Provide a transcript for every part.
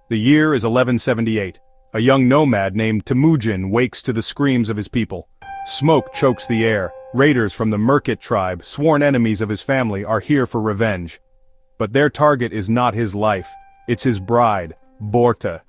The year is 1178. A young nomad named Temujin wakes to the screams of his people. Smoke chokes the air. Raiders from the Merkit tribe, sworn enemies of his family, are here for revenge. But their target is not his life. It's his bride, Börte.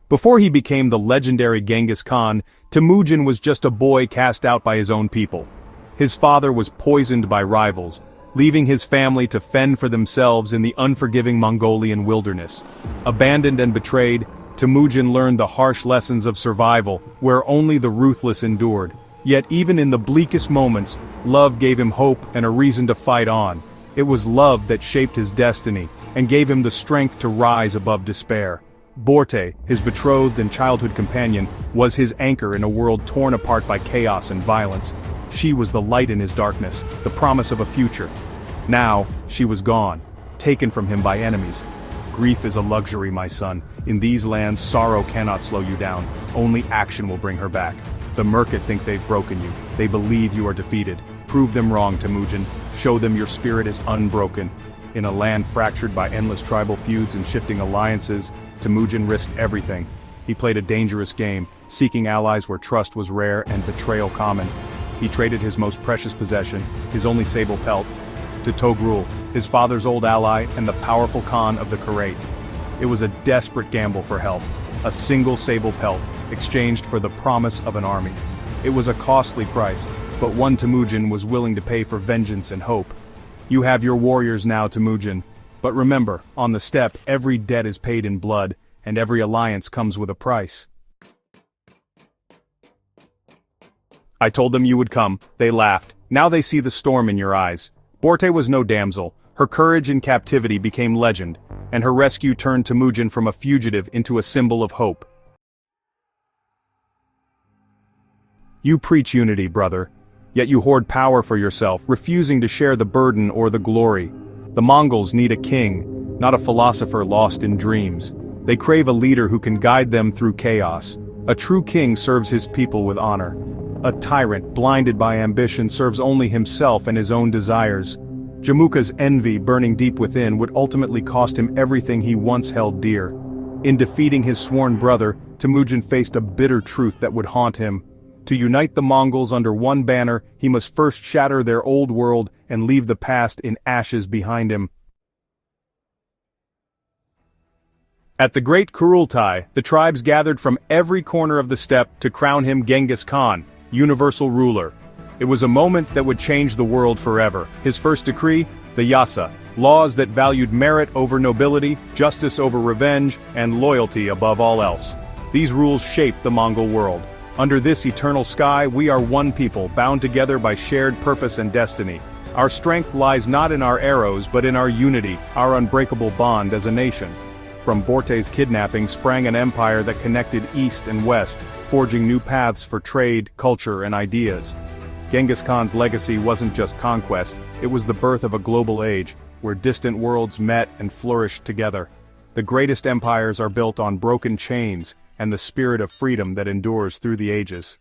Before he became the legendary Genghis Khan, Temujin was just a boy cast out by his own people. His father was poisoned by rivals, leaving his family to fend for themselves in the unforgiving Mongolian wilderness. Abandoned and betrayed, Temujin learned the harsh lessons of survival, where only the ruthless endured. Yet even in the bleakest moments, love gave him hope and a reason to fight on. It was love that shaped his destiny, and gave him the strength to rise above despair. Börte, his betrothed and childhood companion, was his anchor in a world torn apart by chaos and violence. She was the light in his darkness, the promise of a future. Now, she was gone, taken from him by enemies. Grief is a luxury, my son. In these lands, sorrow cannot slow you down. Only action will bring her back. The Merkit think they've broken you. They believe you are defeated. Prove them wrong, Temujin. Show them your spirit is unbroken. In a land fractured by endless tribal feuds and shifting alliances, Temujin risked everything. He played a dangerous game, seeking allies where trust was rare and betrayal common. He traded his most precious possession, his only sable pelt, to Togrul, his father's old ally and the powerful Khan of the Kharat. It was a desperate gamble for help, a single sable pelt, exchanged for the promise of an army. It was a costly price, but one Temujin was willing to pay for vengeance and hope. You have your warriors now, Temujin. But remember, on the steppe, every debt is paid in blood, and every alliance comes with a price. I told them you would come. They laughed. Now they see the storm in your eyes. Börte was no damsel. Her courage in captivity became legend, and her rescue turned Temujin from a fugitive into a symbol of hope. You preach unity, brother. Yet you hoard power for yourself, refusing to share the burden or the glory. The Mongols need a king, not a philosopher lost in dreams. They crave a leader who can guide them through chaos. A true king serves his people with honor. A tyrant, blinded by ambition, serves only himself and his own desires. Jamuka's envy, burning deep within, would ultimately cost him everything he once held dear. In defeating his sworn brother, Temujin faced a bitter truth that would haunt him. To unite the Mongols under one banner, he must first shatter their old world and leave the past in ashes behind him. At the great Kurultai, the tribes gathered from every corner of the steppe to crown him Genghis Khan, universal ruler. It was a moment that would change the world forever. His first decree, the Yasa, laws that valued merit over nobility, justice over revenge, and loyalty above all else. These rules shaped the Mongol world. Under this eternal sky, we are one people, bound together by shared purpose and destiny. Our strength lies not in our arrows but in our unity, our unbreakable bond as a nation. From Börte's kidnapping sprang an empire that connected east and west, forging new paths for trade, culture, and ideas. Genghis Khan's legacy wasn't just conquest, it was the birth of a global age, where distant worlds met and flourished together. The greatest empires are built on broken chains, and the spirit of freedom that endures through the ages.